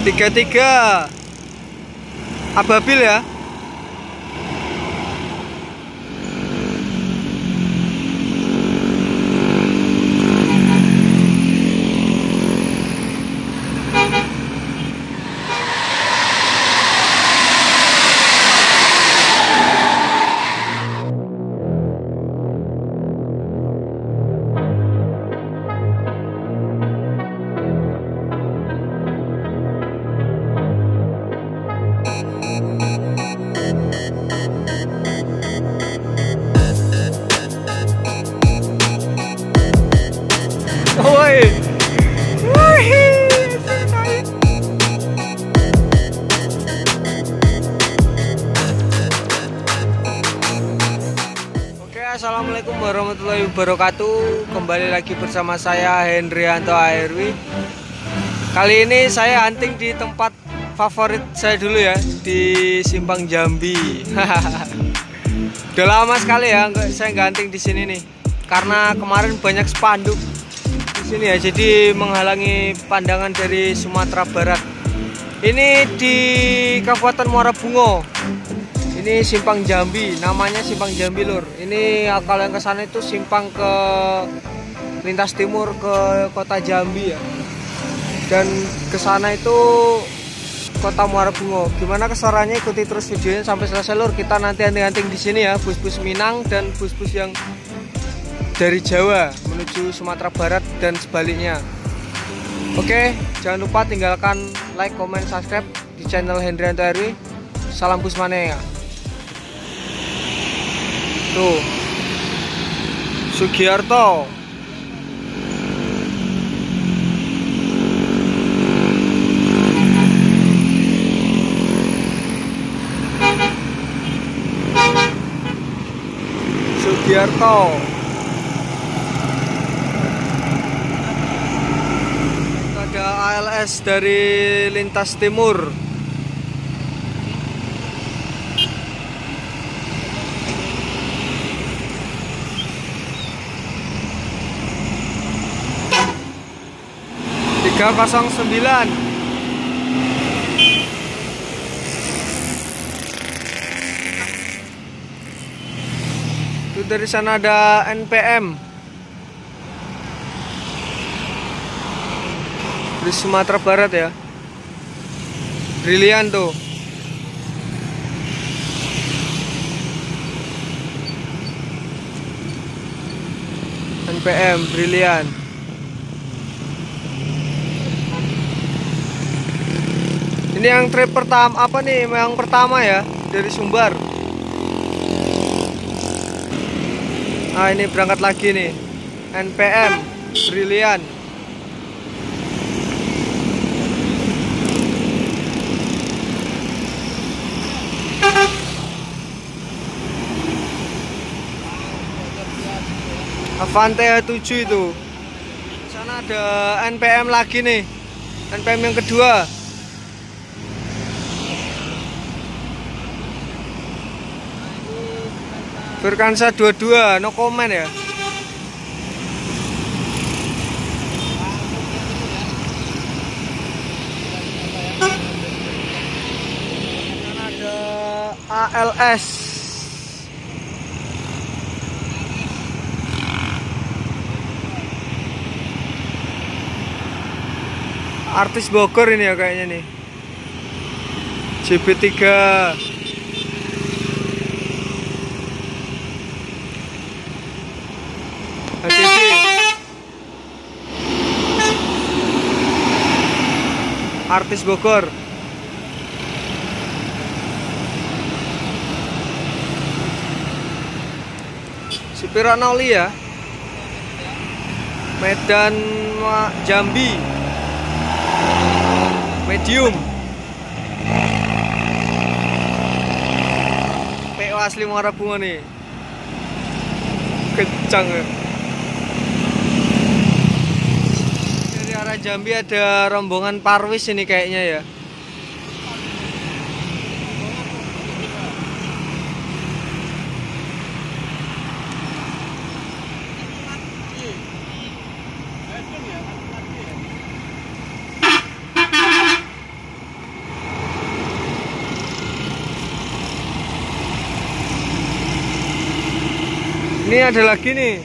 33 Ababil ya. Woi. Oke, assalamualaikum warahmatullahi wabarakatuh. Kembali lagi bersama saya Hendrianto ARW. Kali ini saya hunting di tempat favorit saya dulu ya, di Simpang Jambi. Udah lama sekali ya saya nggak hunting di sini nih, karena kemarin banyak spanduk di sini ya, jadi menghalangi pandangan dari Sumatera Barat. Ini di Kabupaten Muara Bungo. Ini Simpang Jambi, namanya Simpang Jambi Lur. Ini kalau yang ke sana itu simpang ke lintas timur ke kota Jambi ya. Dan ke sana itu kota Muara Bungo. Gimana keseruannya, ikuti terus videonya sampai selesai Lur. Kita nanti hunting-hunting di sini ya, bus-bus Minang dan bus-bus yang dari Jawa menuju Sumatera Barat dan sebaliknya. Oke, jangan lupa tinggalkan like, comment, subscribe di channel Hendrianto RW. Salam Busmania. Tuh, Sugiarto. Sugiarto. Ada ALS dari lintas timur. Tiga 309. Itu dari sana ada NPM di Sumatera Barat ya. Brilian tuh. NPM Brilian. Ini yang trip pertama apa nih? Yang pertama ya, dari Sumbar. Nah, ini berangkat lagi nih. NPM Brilian. Avante 7 itu. Di sana ada NPM lagi nih. NPM yang kedua. Verkansa 22, no comment ya. Dan ada ALS. Artis Bogor ini ya kayaknya nih. JB3. Artis Bogor. Supir Anoli ya. Medan Jambi. Medium. PO asli Muara Bungo nih. Kencang ya. Dari arah Jambi ada rombongan Parwis ini kayaknya ya. Ini ada lagi nih,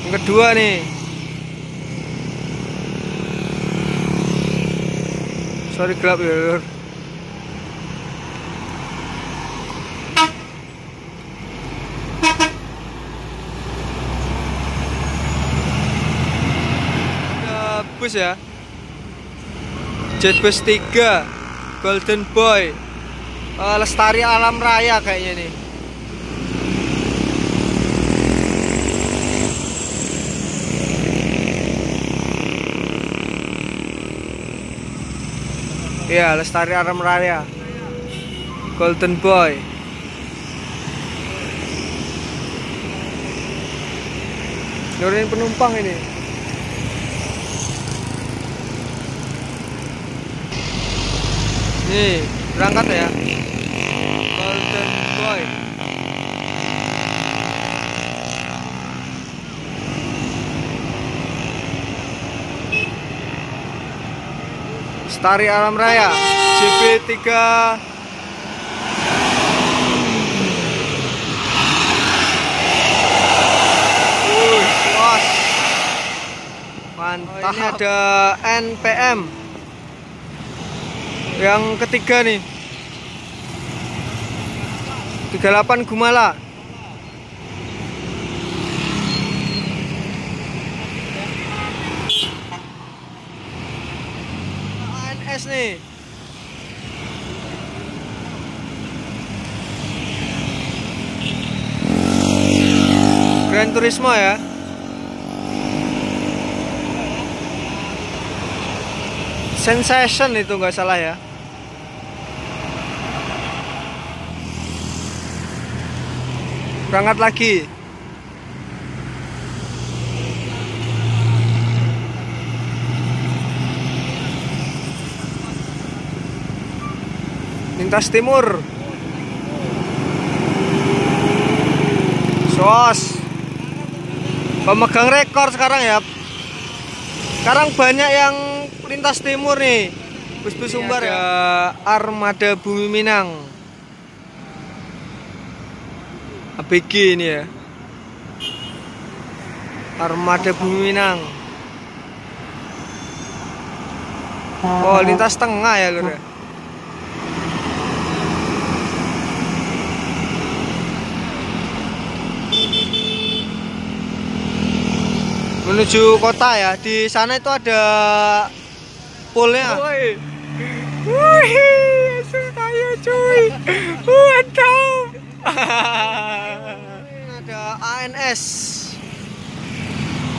yang kedua nih. Sorry gelap ya lur. Ada bus ya, Jetbus 3 Golden Boy, Lestari Alam Raya kayaknya nih. Ya, Lestari Alam Raya Golden Boy. Nurunin penumpang ini. Nih, berangkat ya. Golden Boy. Lestari Alam Raya JB3. Los. Mantap. Ini ada NPM yang ketiga nih, 38 Gumala. ANS nih. Gran Turismo ya. Sensation itu nggak salah ya. Berangkat lagi. Lintas Timur. SOAS. Pemegang rekor sekarang ya. Sekarang banyak yang lintas timur nih. Bus-bus Sumbar ya. Armada Bumi Minang. ABG ini ya. Armada Bumi Minang. Oh, lintas tengah ya lur ya. Menuju kota ya. Di sana itu ada poolnya. Woi, saya cuy, mantap. Ada ANS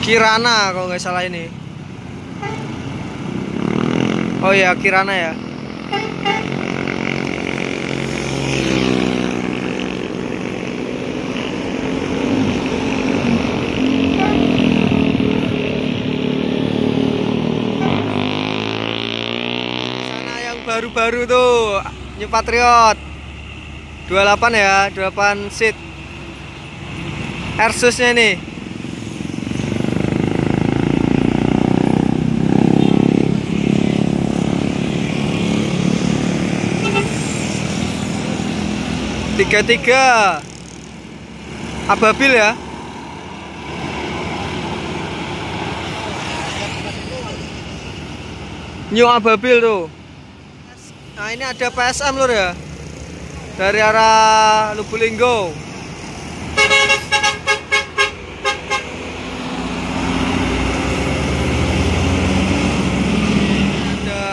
Kirana kalau nggak salah ini. Oh ya, Kirana ya. Baru-baru tuh New Patriot 28 ya, 28 seat Airsusnya nih. Tiga Ababil ya. New Ababil tuh. Nah ini ada PSM lur ya, dari arah Lubulinggo. Ada,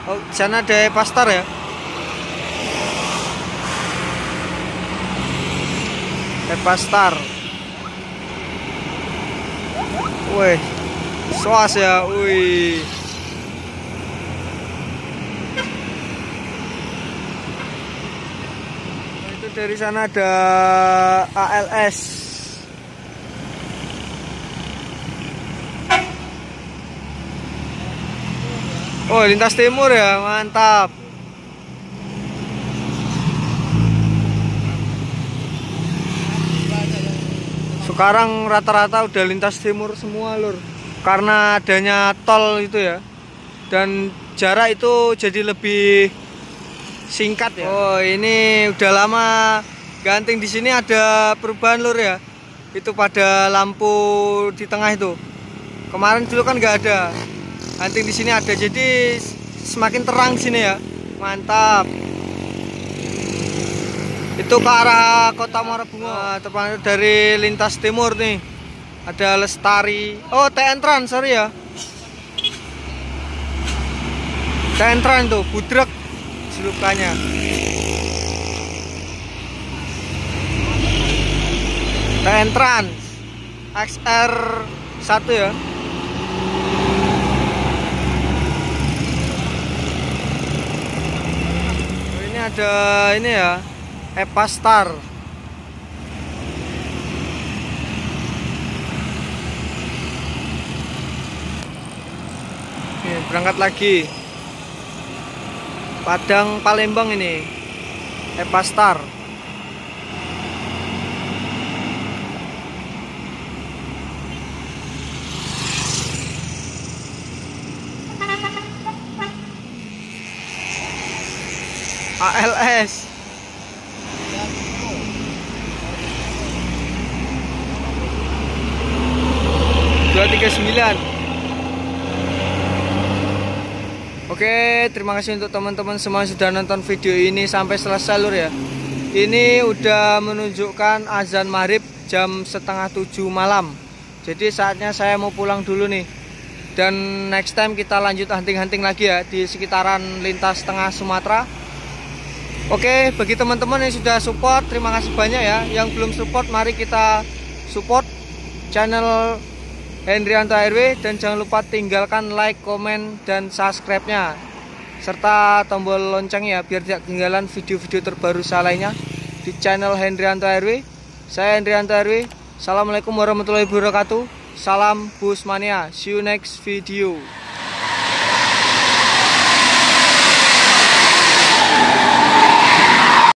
oh di sana ada Pastar ya. Pastar. Wih, SOAS ya, wih. Dari sana ada ALS. Oh, lintas timur ya, mantap. Sekarang rata-rata udah lintas timur semua lur, karena adanya tol itu ya, dan jarak itu jadi lebih singkat ya. Oh ini udah lama ganting di sini, ada perubahan lur ya. itu pada lampu di tengah itu. Kemarin dulu kan nggak ada. Hunting di sini ada, jadi semakin terang sini ya. Mantap. Itu ke arah Kota Muara Bungo. Tepat dari lintas timur nih. Ada Lestari. Oh, T-Entran, sorry ya. T-Entran tuh, budrek selukannya. T-Entran XR1 ya. Ini ada ini ya, Epastar. Ini berangkat lagi. Padang Palembang ini, Epastar. ALS 239. Oke, terima kasih untuk teman-teman semua yang sudah nonton video ini sampai selesai lur ya. Ini udah menunjukkan azan maghrib jam 6:30 malam. Jadi saatnya saya mau pulang dulu nih. Dan next time kita lanjut hunting-hunting lagi ya di sekitaran lintas tengah Sumatera. Oke, bagi teman-teman yang sudah support, terima kasih banyak ya. Yang belum support, mari kita support channel Hendrianto ARW. Dan jangan lupa tinggalkan like, komen, dan subscribe-nya, serta tombol lonceng ya, biar tidak ketinggalan video-video terbaru saya lainnya di channel Hendrianto ARW. Saya Hendrianto ARW. Assalamualaikum warahmatullahi wabarakatuh. Salam Busmania. See you next video.